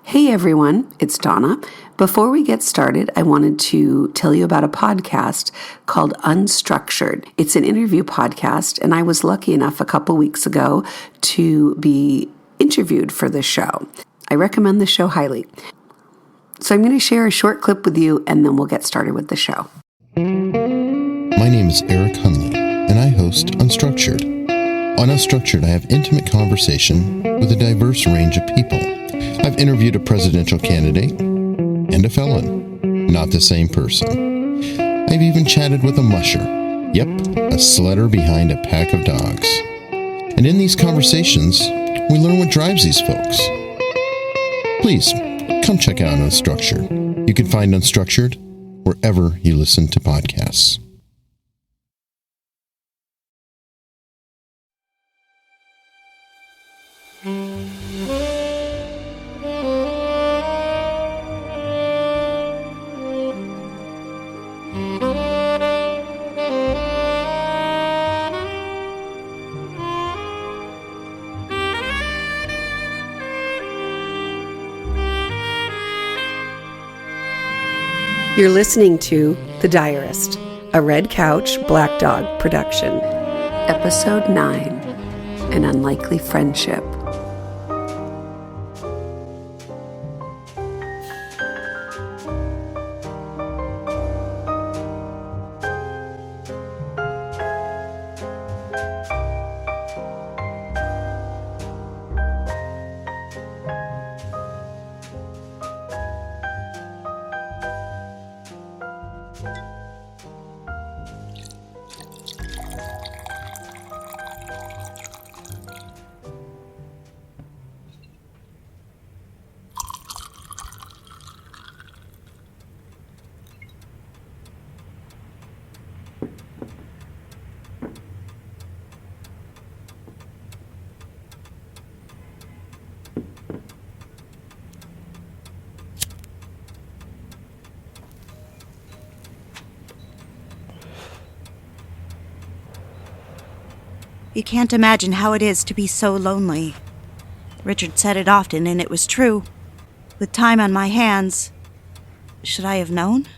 Hey everyone, it's Donna. Before we get started, I wanted to tell you about a podcast called Unstructured. It's an interview podcast, and I was lucky enough a couple weeks ago to be interviewed for this show. I recommend the show highly. So I'm going to share a short clip with you, and then we'll get started with the show. My name is Eric Hunley, and I host Unstructured. On Unstructured, I have intimate conversation with a diverse range of people. I've interviewed a presidential candidate and a felon, not the same person. I've even chatted with a musher. Yep, a sledder behind a pack of dogs. And in these conversations, we learn what drives these folks. Please, come check out Unstructured. You can find Unstructured wherever you listen to podcasts. You're listening to The Diarist, a Red Couch Black Dog production. Episode 9, An Unlikely Friendship. You can't imagine how it is to be so lonely. Richard said it often, and it was true. With time on my hands, should I have known?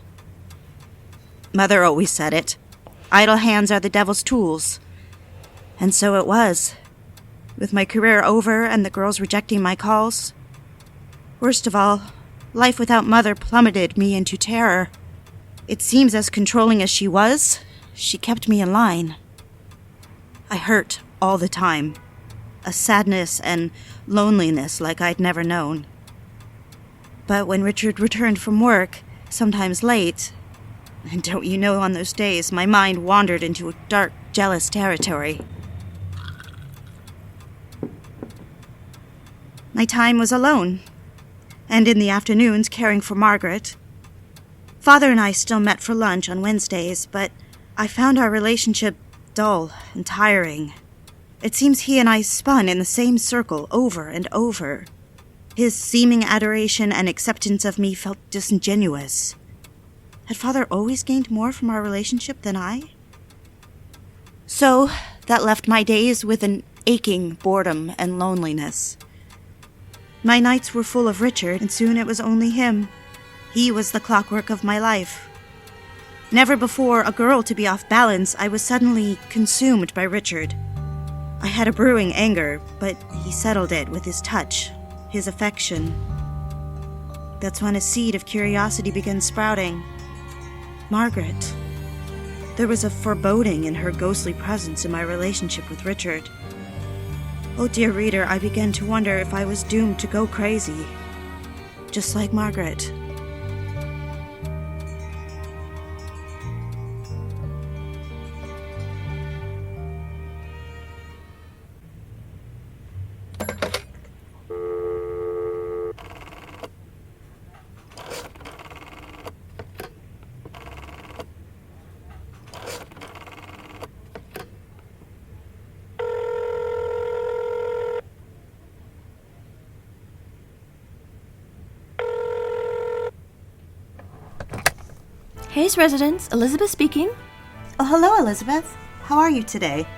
Mother always said it. Idle hands are the devil's tools. And so it was. With my career over and the girls rejecting my calls. Worst of all, life without Mother plummeted me into terror. It seems as controlling as she was, she kept me in line. I hurt all the time, a sadness and loneliness like I'd never known. But when Richard returned from work, sometimes late, and don't you know on those days my mind wandered into a dark, jealous territory. My time was alone, and in the afternoons caring for Margaret. Father and I still met for lunch on Wednesdays, but I found our relationship dull and tiring. It seems he and I spun in the same circle over and over. His seeming adoration and acceptance of me felt disingenuous. Had Father always gained more from our relationship than I? So, that left my days with an aching boredom and loneliness. My nights were full of Richard, and soon it was only him. He was the clockwork of my life. Never before a girl to be off balance, I was suddenly consumed by Richard. I had a brewing anger, but he settled it with his touch, his affection. That's when a seed of curiosity began sprouting. Margaret. There was a foreboding in her ghostly presence in my relationship with Richard. Oh, dear reader, I began to wonder if I was doomed to go crazy. Just like Margaret. Hayes residence, Elizabeth speaking. Oh, hello, Elizabeth. How are you today?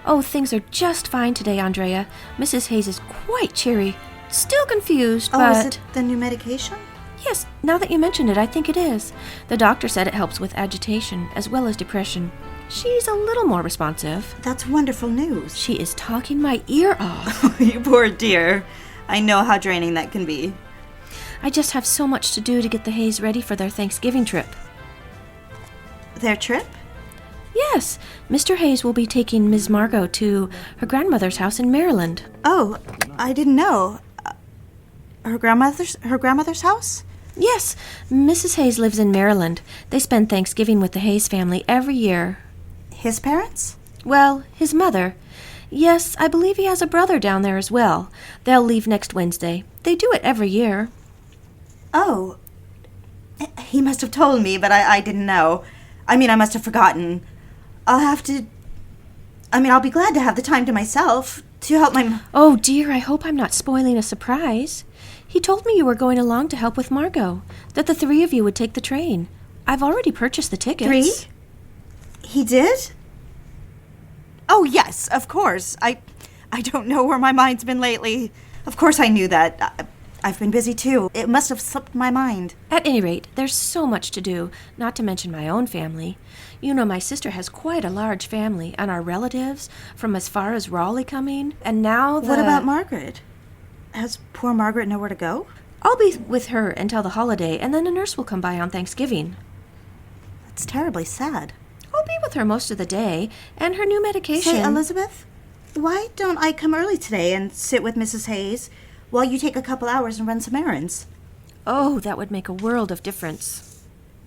Oh, things are just fine today, Andrea. Mrs. Hayes is quite cheery. Still confused, Oh, but... is it the new medication? Yes, now that you mention it, I think it is. The doctor said it helps with agitation, as well as depression. She's a little more responsive. That's wonderful news. She is talking my ear off. You poor dear. I know how draining that can be. I just have so much to do to get the Hayes ready for their Thanksgiving trip. Their trip? Yes, Mr. Hayes will be taking Ms. Margot to her grandmother's house in Maryland. Oh, I didn't know. Her grandmother's house? Yes, Mrs. Hayes lives in Maryland. They spend Thanksgiving with the Hayes family every year. His parents? Well, his mother. Yes, I believe he has a brother down there as well. They'll leave next Wednesday. They do it every year. Oh. He must have told me, but I didn't know. I must have forgotten. I'll be glad to have the time to myself to help my... Oh, dear, I hope I'm not spoiling a surprise. He told me you were going along to help with Margot, that the three of you would take the train. I've already purchased the tickets. 3? He did? Oh, yes, of course. I don't know where my mind's been lately. Of course I knew that. I've been busy, too. It must have slipped my mind. At any rate, there's so much to do, not to mention my own family. You know, my sister has quite a large family, and our relatives, from as far as Raleigh coming, and now What about Margaret? Has poor Margaret nowhere to go? I'll be with her until the holiday, and then a nurse will come by on Thanksgiving. That's terribly sad. I'll be with her most of the day, and her new medication... Say, Elizabeth, why don't I come early today and sit with Mrs. Hayes while you take a couple hours and run some errands? Oh, that would make a world of difference.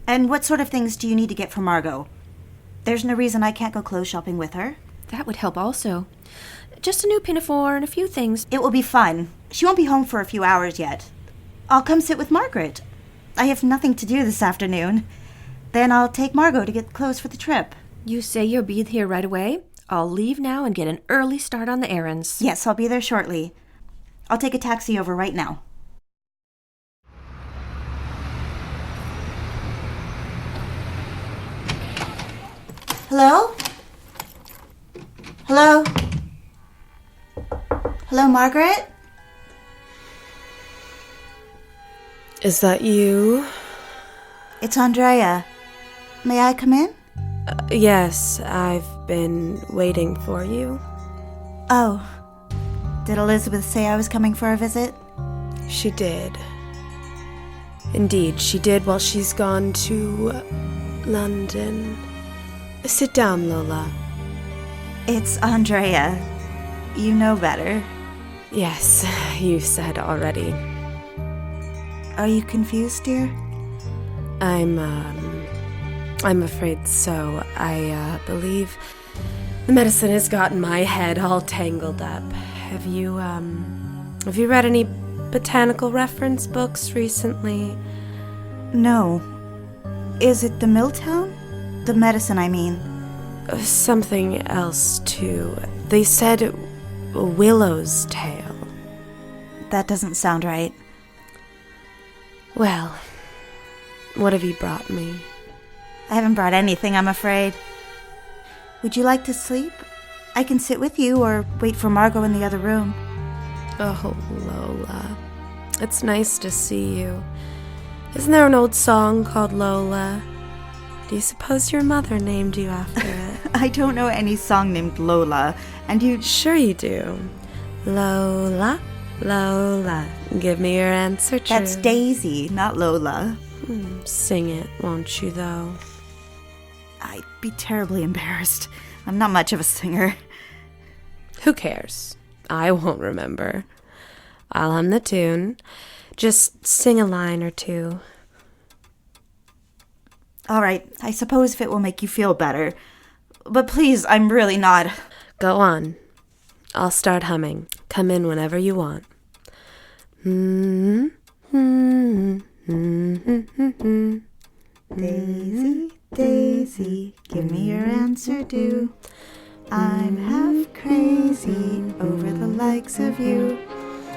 And what sort of things do you need to get for Margot? There's no reason I can't go clothes shopping with her. That would help also. Just a new pinafore and a few things. It will be fun. She won't be home for a few hours yet. I'll come sit with Margaret. I have nothing to do this afternoon. Then I'll take Margot to get clothes for the trip. You say you'll be here right away? I'll leave now and get an early start on the errands. Yes, I'll be there shortly. I'll take a taxi over right now. Hello? Hello? Hello, Margaret? Is that you? It's Andrea. May I come in? Yes, I've been waiting for you. Oh. Did Elizabeth say I was coming for a visit? She did. Indeed, she did while she's gone to London. Sit down, Lola. It's Andrea. You know better. Yes, you said already. Are you confused, dear? I'm afraid so. I believe the medicine has gotten my head all tangled up. Have you read any botanical reference books recently? No. Is it the Milltown? The medicine, I mean. Something else, too. They said Willow's Tail. That doesn't sound right. Well, what have you brought me? I haven't brought anything, I'm afraid. Would you like to sleep? I can sit with you or wait for Margot in the other room. Oh, Lola. It's nice to see you. Isn't there an old song called Lola? Do you suppose your mother named you after it? I don't know any song named Lola, and you... Sure you do. Lola, Lola, give me your answer true. That's Daisy, not Lola. Sing it, won't you, though? I'd be terribly embarrassed. I'm not much of a singer. Who cares? I won't remember. I'll hum the tune. Just sing a line or two. All right, I suppose if it will make you feel better. But please, I'm really not. Go on. I'll start humming. Come in whenever you want. Daisy, Daisy, give me your answer due. I'm half crazy over the likes of you.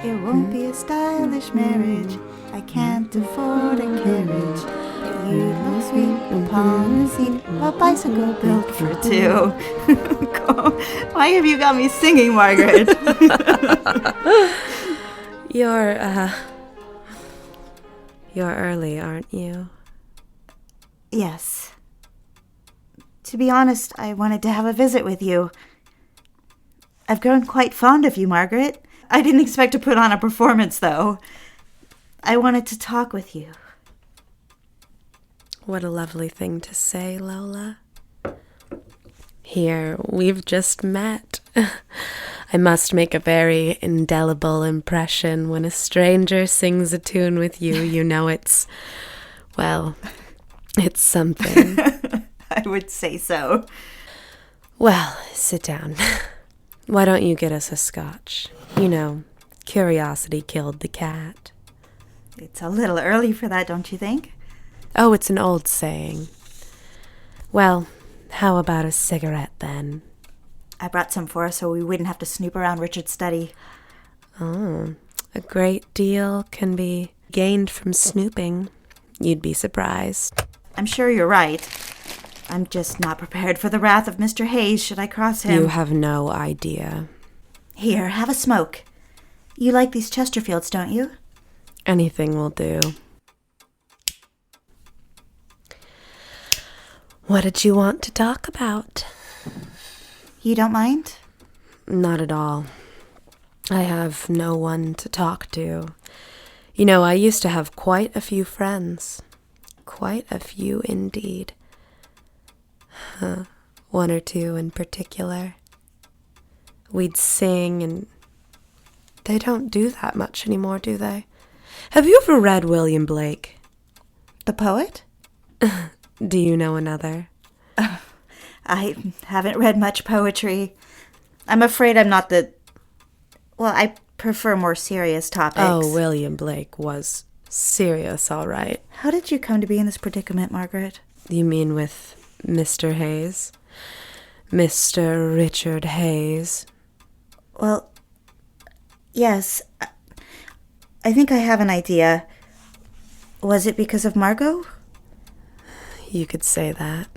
It won't be a stylish marriage. I can't afford a carriage. You look sweet upon the seat, a bicycle built for two. Why have you got me singing, Margaret? You're early, aren't you? Yes. To be honest, I wanted to have a visit with you. I've grown quite fond of you, Margaret. I didn't expect to put on a performance, though. I wanted to talk with you. What a lovely thing to say, Lola. Here, we've just met. I must make a very indelible impression when a stranger sings a tune with you. You know it's something. I would say so. Well, sit down. Why don't you get us a scotch? You know, curiosity killed the cat. It's a little early for that, don't you think? Oh, it's an old saying. Well, how about a cigarette then? I brought some for us so we wouldn't have to snoop around Richard's study. Oh, a great deal can be gained from snooping. You'd be surprised. I'm sure you're right. I'm just not prepared for the wrath of Mr. Hayes should I cross him. You have no idea. Here, have a smoke. You like these Chesterfields, don't you? Anything will do. What did you want to talk about? You don't mind? Not at all. I have no one to talk to. You know, I used to have quite a few friends. Quite a few indeed. One or two in particular. We'd sing, and they don't do that much anymore, do they? Have you ever read William Blake? The poet? Do you know another? I haven't read much poetry. I'm afraid I'm not the... Well, I prefer more serious topics. Oh, William Blake was serious, all right. How did you come to be in this predicament, Margaret? You mean with Mr. Hayes? Mr. Richard Hayes? Well, yes. I think I have an idea. Was it because of Margot? You could say that.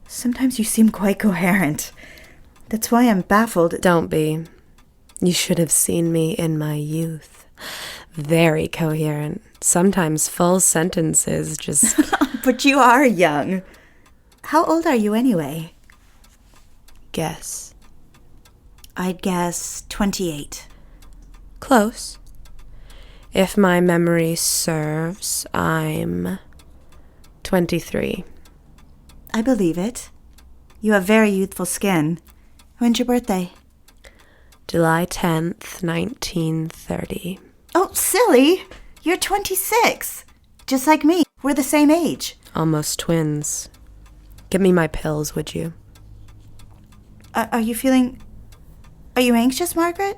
Sometimes you seem quite coherent. That's why I'm baffled. Don't be. You should have seen me in my youth. Very coherent. Sometimes full sentences just... But you are young. How old are you anyway? Guess. I'd guess 28. Close. If my memory serves, I'm 23. I believe it. You have very youthful skin. When's your birthday? July 10th, 1930. Oh, silly! You're 26. Just like me. We're the same age. Almost twins. Give me my pills, would you? Are you anxious, Margaret?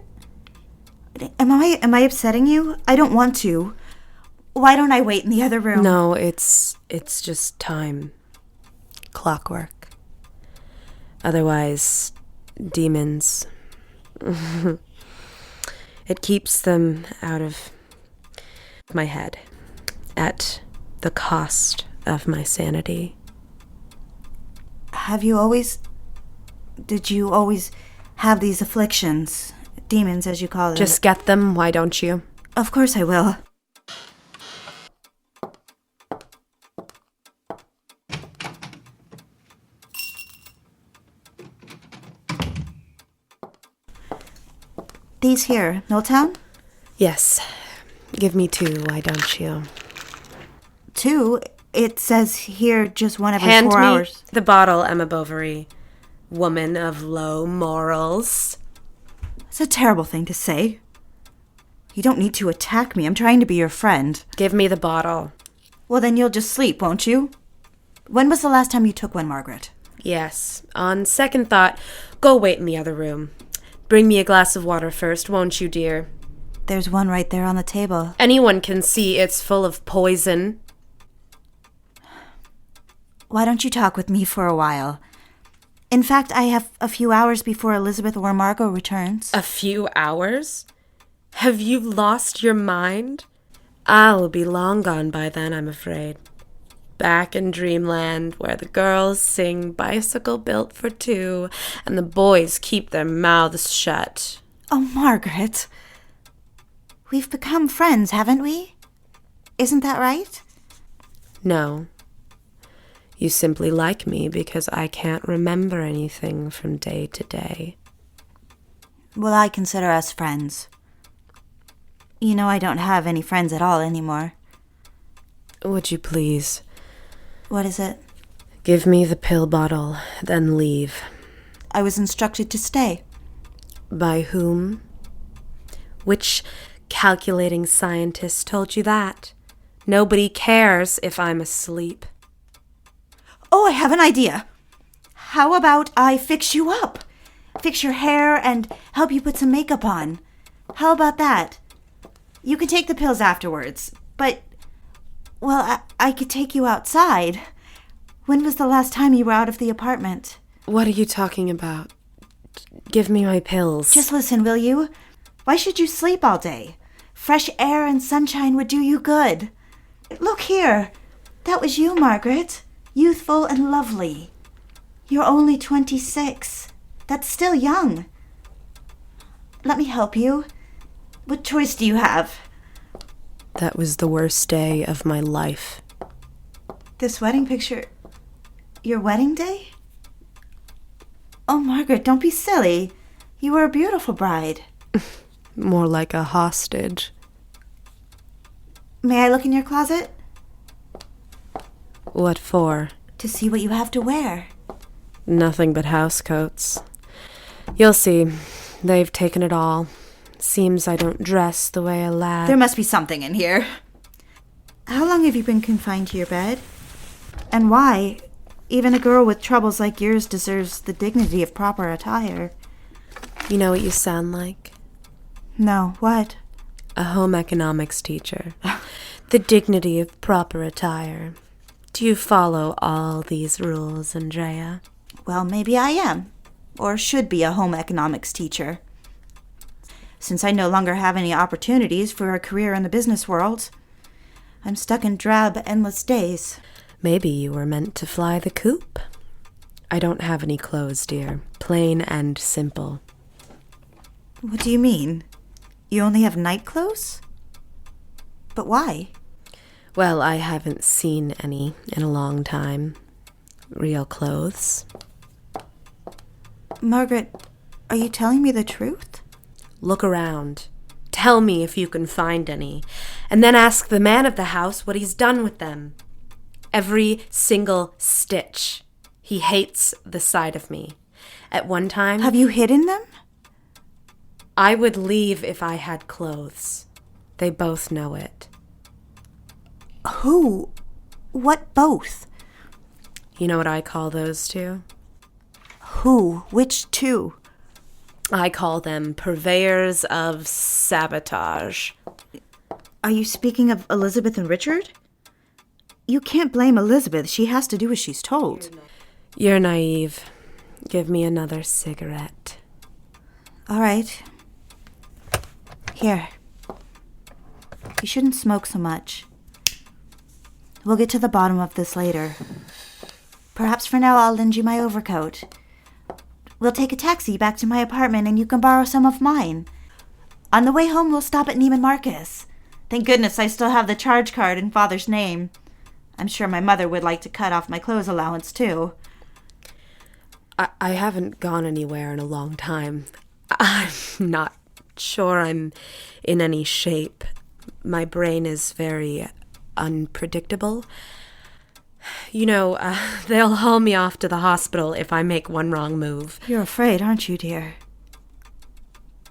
Am I upsetting you? I don't want to. Why don't I wait in the other room? No, it's just time. Clockwork. Otherwise, demons. It keeps them out of my head at the cost of my sanity. Did you always have these afflictions? Demons, as you call them. Just get them, why don't you? Of course I will. These here, Milltown? Yes. Give me 2, why don't you? 2? It says here just one every Hand 4 me hours. the bottle, Emma Bovary. Woman of low morals. It's a terrible thing to say. You don't need to attack me. I'm trying to be your friend. Give me the bottle. Well, then you'll just sleep, won't you? When was the last time you took one, Margaret? Yes. On second thought, go wait in the other room. Bring me a glass of water first, won't you, dear? There's one right there on the table. Anyone can see it's full of poison. Why don't you talk with me for a while? In fact, I have a few hours before Elizabeth or Margot returns. A few hours? Have you lost your mind? I'll be long gone by then, I'm afraid. Back in dreamland, where the girls sing Bicycle Built for Two, and the boys keep their mouths shut. Oh, Margaret. We've become friends, haven't we? Isn't that right? No. You simply like me because I can't remember anything from day to day. Well, I consider us friends. You know, I don't have any friends at all anymore. Would you please? What is it? Give me the pill bottle, then leave. I was instructed to stay. By whom? Which calculating scientist told you that? Nobody cares if I'm asleep. Oh, I have an idea. How about I fix you up? Fix your hair and help you put some makeup on. How about that? You can take the pills afterwards, but, well, I could take you outside. When was the last time you were out of the apartment? What are you talking about? Give me my pills. Just listen, will you? Why should you sleep all day? Fresh air and sunshine would do you good. Look here. That was you, Margaret. Youthful and lovely. You're only 26. That's still young. Let me help you. What choice do you have? That was the worst day of my life. This wedding picture... Your wedding day? Oh, Margaret, don't be silly. You were a beautiful bride. More like a hostage. May I look in your closet? What for? To see what you have to wear. Nothing but housecoats. You'll see. They've taken it all. Seems I don't dress the way a lad... There must be something in here. How long have you been confined to your bed? And why? Even a girl with troubles like yours deserves the dignity of proper attire. You know what you sound like? No, what? A home economics teacher. The dignity of proper attire. Do you follow all these rules, Andrea? Well, maybe I am. Or should be a home economics teacher. Since I no longer have any opportunities for a career in the business world, I'm stuck in drab, endless days. Maybe you were meant to fly the coop. I don't have any clothes, dear. Plain and simple. What do you mean? You only have night clothes? But why? Well, I haven't seen any in a long time. Real clothes. Margaret, are you telling me the truth? Look around. Tell me if you can find any. And then ask the man of the house what he's done with them. Every single stitch. He hates the sight of me. At one time... Have you hidden them? I would leave if I had clothes. They both know it. Who? What both? You know what I call those two? Who? Which two? I call them purveyors of sabotage. Are you speaking of Elizabeth and Richard? You can't blame Elizabeth. She has to do as she's told. You're naive. Give me another cigarette. All right. Here. You shouldn't smoke so much. We'll get to the bottom of this later. Perhaps for now I'll lend you my overcoat. We'll take a taxi back to my apartment and you can borrow some of mine. On the way home we'll stop at Neiman Marcus. Thank goodness I still have the charge card in Father's name. I'm sure my mother would like to cut off my clothes allowance too. I haven't gone anywhere in a long time. I'm not sure I'm in any shape. My brain is very unpredictable. You know, they'll haul me off to the hospital if I make one wrong move. You're afraid, aren't you, dear?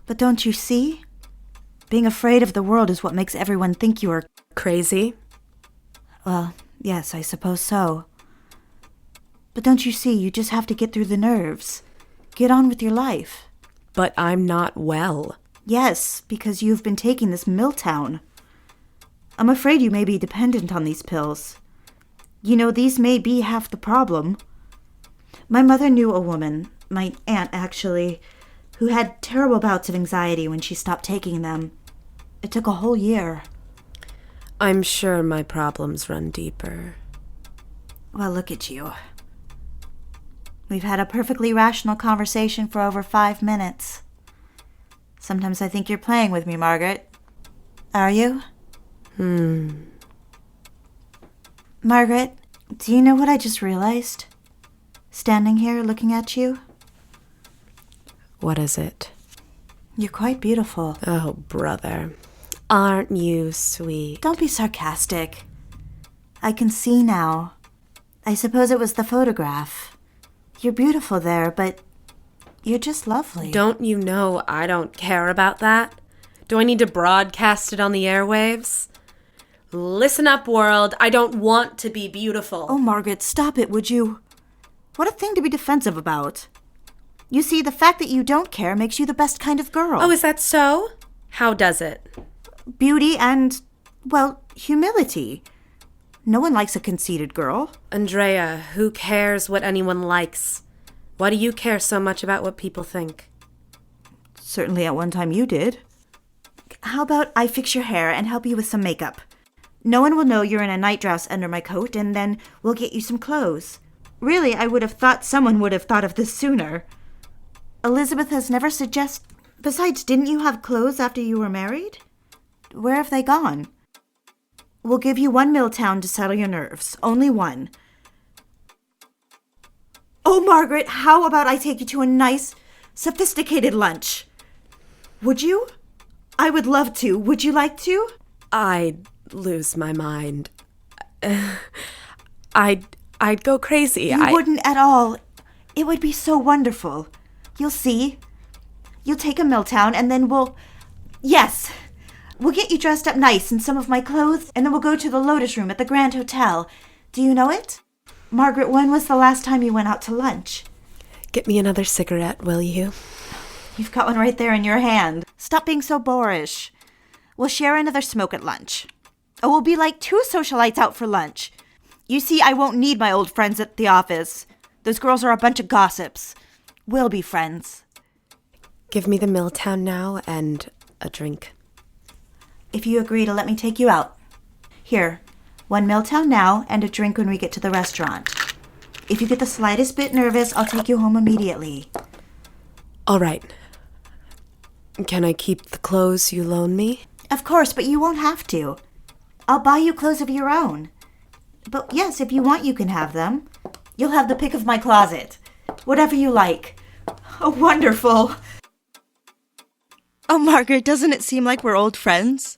But don't you see? Being afraid of the world is what makes everyone think you are crazy. Well, yes, I suppose so. But don't you see, you just have to get through the nerves. Get on with your life. But I'm not well. Yes, because you've been taking this Milltown. I'm afraid you may be dependent on these pills. You know, these may be half the problem. My mother knew a woman, my aunt actually, who had terrible bouts of anxiety when she stopped taking them. It took a whole year. I'm sure my problems run deeper. Well, look at you. We've had a perfectly rational conversation for over 5 minutes. Sometimes I think you're playing with me, Margaret. Are you? Margaret, do you know what I just realized? Standing here looking at you? What is it? You're quite beautiful. Oh, brother. Aren't you sweet? Don't be sarcastic. I can see now. I suppose it was the photograph. You're beautiful there, but you're just lovely. Don't you know I don't care about that? Do I need to broadcast it on the airwaves? Listen up, world. I don't want to be beautiful. Oh, Margaret, stop it, would you? What a thing to be defensive about. You see, the fact that you don't care makes you the best kind of girl. Oh, is that so? How does it? Beauty and, well, humility. No one likes a conceited girl. Andrea, who cares what anyone likes? Why do you care so much about what people think? Certainly at one time you did. How about I fix your hair and help you with some makeup? No one will know you're in a night dress under my coat, and then we'll get you some clothes. Really, I would have thought someone would have thought of this sooner. Elizabeth has never suggested... Besides, didn't you have clothes after you were married? Where have they gone? We'll give you 1 Milltown to settle your nerves. Only 1. Oh, Margaret, how about I take you to a nice, sophisticated lunch? Would you? I would love to. Would you like to? I'd lose my mind. I'd go crazy. You wouldn't at all. It would be so wonderful. You'll see. You'll take a Milltown and then Yes! We'll get you dressed up nice in some of my clothes, and then we'll go to the Lotus Room at the Grand Hotel. Do you know it? Margaret, when was the last time you went out to lunch? Get me another cigarette, will you? You've got one right there in your hand. Stop being so boorish. We'll share another smoke at lunch. Oh, we'll be like 2 socialites out for lunch. You see, I won't need my old friends at the office. Those girls are a bunch of gossips. We'll be friends. Give me the Milltown now and a drink. If you agree to let me take you out. Here, 1 Milltown now and a drink when we get to the restaurant. If you get the slightest bit nervous, I'll take you home immediately. All right. Can I keep the clothes you loan me? Of course, but you won't have to. I'll buy you clothes of your own. But yes, if you want, you can have them. You'll have the pick of my closet. Whatever you like. Oh, wonderful. Oh, Margaret, doesn't it seem like we're old friends?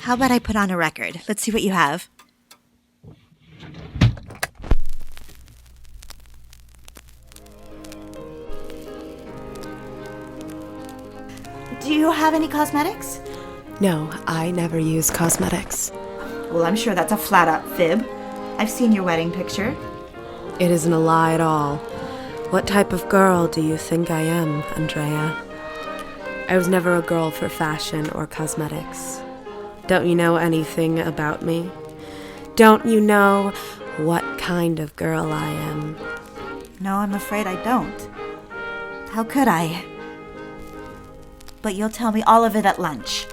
How about I put on a record? Let's see what you have. Do you have any cosmetics? No, I never use cosmetics. Well, I'm sure that's a flat-out fib. I've seen your wedding picture. It isn't a lie at all. What type of girl do you think I am, Andrea? I was never a girl for fashion or cosmetics. Don't you know anything about me? Don't you know what kind of girl I am? No, I'm afraid I don't. How could I? But you'll tell me all of it at lunch.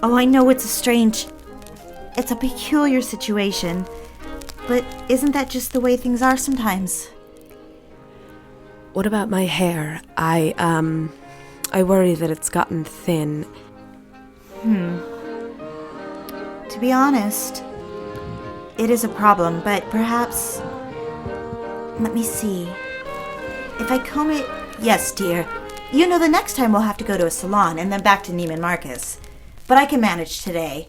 Oh, I know it's a peculiar situation, but isn't that just the way things are sometimes? What about my hair? I worry that it's gotten thin. To be honest, it is a problem, but perhaps... Let me see. If I comb it... Yes, dear. You know, the next time we'll have to go to a salon and then back to Neiman Marcus. But I can manage today.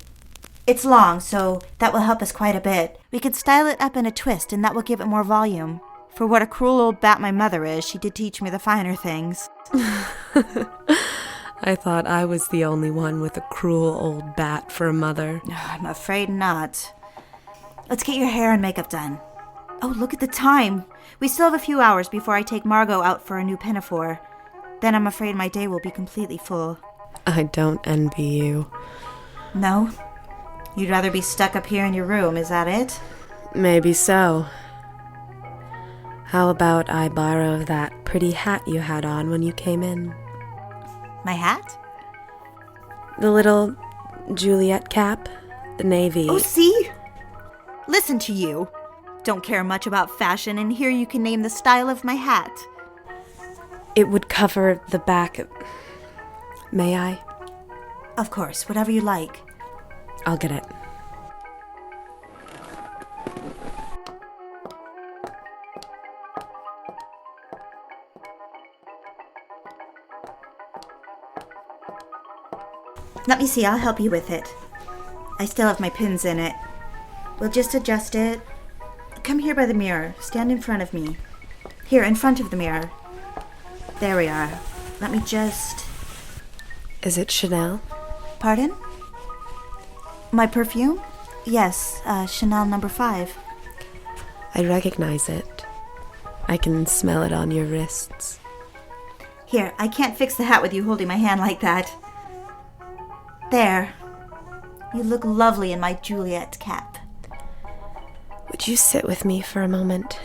It's long, so that will help us quite a bit. We could style it up in a twist, and that will give it more volume. For what a cruel old bat my mother is, she did teach me the finer things. I thought I was the only one with a cruel old bat for a mother. I'm afraid not. Let's get your hair and makeup done. Oh, look at the time. We still have a few hours before I take Margot out for a new pinafore. Then I'm afraid my day will be completely full. I don't envy you. No? You'd rather be stuck up here in your room, is that it? Maybe so. How about I borrow that pretty hat you had on when you came in? My hat? The little Juliet cap? The navy. Oh, see? Listen to you. Don't care much about fashion, and here you can name the style of my hat. It would cover the back May I? Of course, whatever you like. I'll get it. Let me see, I'll help you with it. I still have my pins in it. We'll just adjust it. Come here by the mirror. Stand in front of me. Here, in front of the mirror. There we are. Let me just... Is it Chanel? Pardon? My perfume? Yes, Chanel No. 5. I recognize it. I can smell it on your wrists. Here, I can't fix the hat with you holding my hand like that. There. You look lovely in my Juliet cap. Would you sit with me for a moment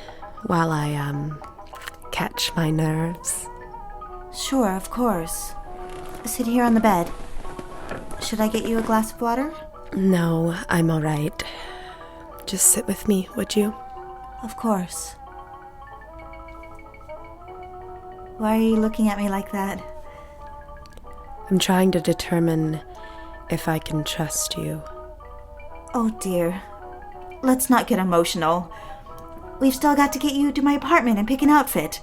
while I, catch my nerves? Sure, of course. Sit here on the bed. Should I get you a glass of water? No, I'm all right. Just sit with me, would you? Of course. Why are you looking at me like that? I'm trying to determine if I can trust you. Oh dear. Let's not get emotional. We've still got to get you to my apartment and pick an outfit.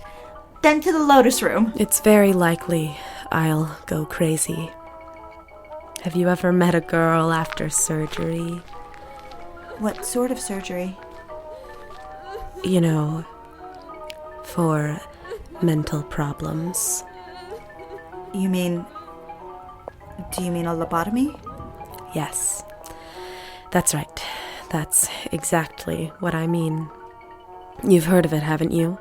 Then to the Lotus Room. It's very likely I'll go crazy. Have you ever met a girl after surgery? What sort of surgery? You know, for mental problems. Do you mean a lobotomy? Yes, that's right. That's exactly what I mean. You've heard of it, haven't you?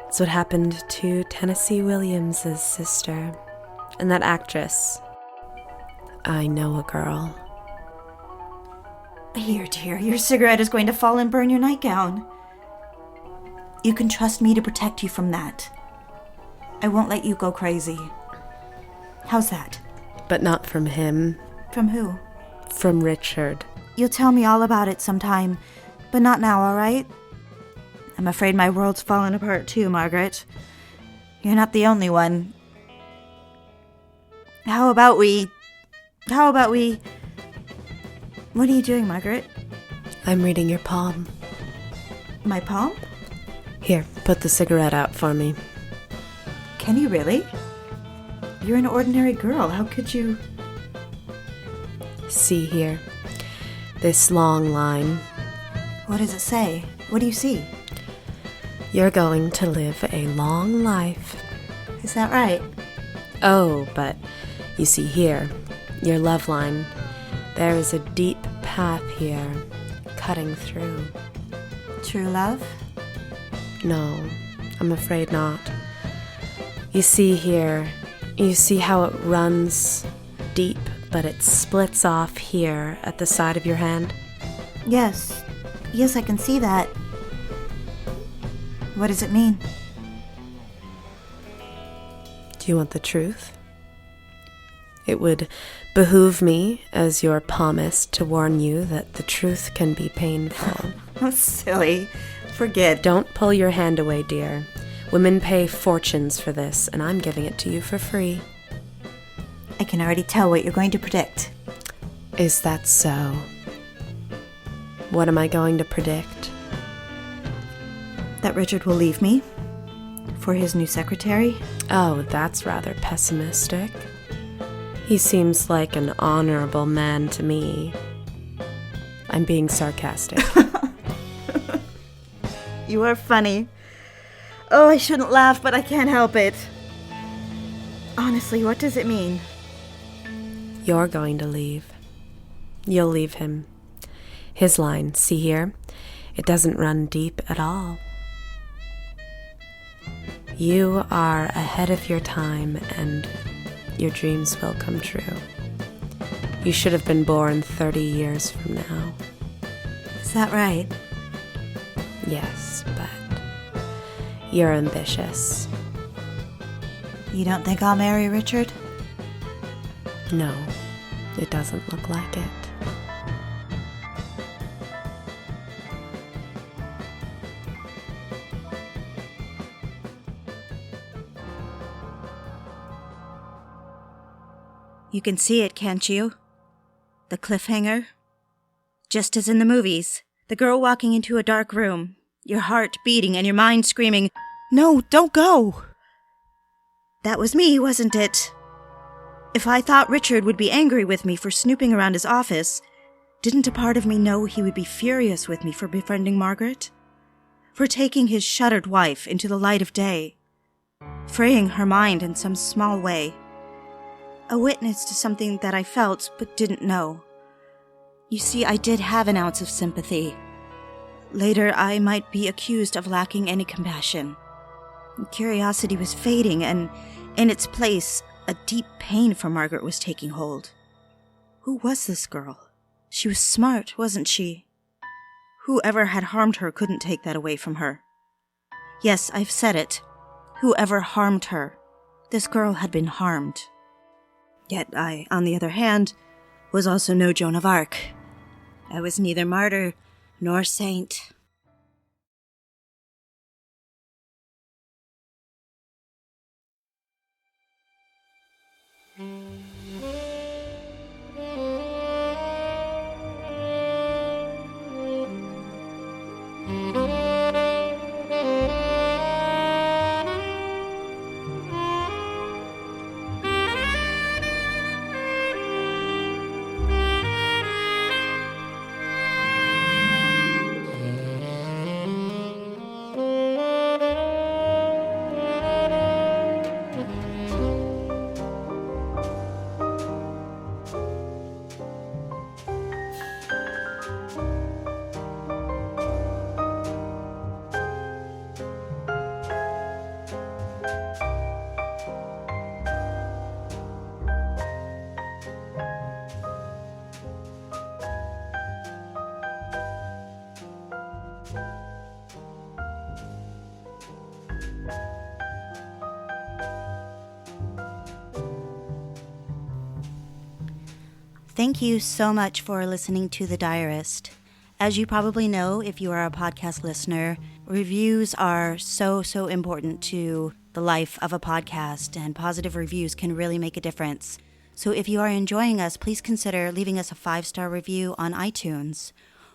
It's what happened to Tennessee Williams' sister. And that actress. I know a girl. Here, dear, your cigarette is going to fall and burn your nightgown. You can trust me to protect you from that. I won't let you go crazy. How's that? But not from him. From who? From Richard. You'll tell me all about it sometime, but not now, all right? I'm afraid my world's fallen apart too, Margaret. You're not the only one. How about we... What are you doing, Margaret? I'm reading your palm. My palm? Here, put the cigarette out for me. Can you really? You're an ordinary girl. How could you... See here. This long line. What does it say? What do you see? You're going to live a long life. Is that right? Oh, but you see here, your love line. There is a deep path here, cutting through. True love? No, I'm afraid not. You see here, you see how it runs deep, but it splits off here at the side of your hand? Yes. Yes, I can see that. What does it mean? Do you want the truth? It would behoove me, as your palmist, to warn you that the truth can be painful. Oh, silly. Forget. Don't pull your hand away, dear. Women pay fortunes for this, and I'm giving it to you for free. I can already tell what you're going to predict. Is that so? What am I going to predict? That Richard will leave me for his new secretary. Oh, that's rather pessimistic. He seems like an honorable man to me. I'm being sarcastic. You are funny. Oh, I shouldn't laugh, but I can't help it. Honestly, what does it mean? You're going to leave. You'll leave him. His line, see here? It doesn't run deep at all. You are ahead of your time, and your dreams will come true. You should have been born 30 years from now. Is that right? Yes, but you're ambitious. You don't think I'll marry Richard? No, it doesn't look like it. You can see it, can't you? The cliffhanger? Just as in the movies, the girl walking into a dark room, your heart beating and your mind screaming, "No, don't go!" That was me, wasn't it? If I thought Richard would be angry with me for snooping around his office, didn't a part of me know he would be furious with me for befriending Margaret? For taking his shuttered wife into the light of day, freeing her mind in some small way, a witness to something that I felt but didn't know. You see, I did have an ounce of sympathy. Later, I might be accused of lacking any compassion. Curiosity was fading, and in its place, a deep pain for Margaret was taking hold. Who was this girl? She was smart, wasn't she? Whoever had harmed her couldn't take that away from her. Yes, I've said it. Whoever harmed her. This girl had been harmed. Yet I, on the other hand, was also no Joan of Arc. I was neither martyr nor saint. Thank you so much for listening to The Diarist. As you probably know, if you are a podcast listener, reviews are so important to the life of a podcast, and positive reviews can really make a difference. So if you are enjoying us, please consider leaving us a 5-star review on iTunes.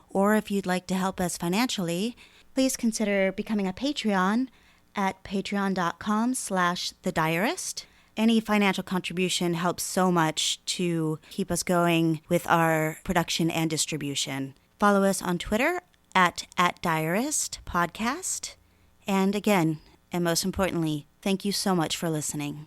Or if you'd like to help us financially, please consider becoming a Patreon at patreon.com/thediarist. Any financial contribution helps so much to keep us going with our production and distribution. Follow us on Twitter at Diarist Podcast. And again, and most importantly, thank you so much for listening.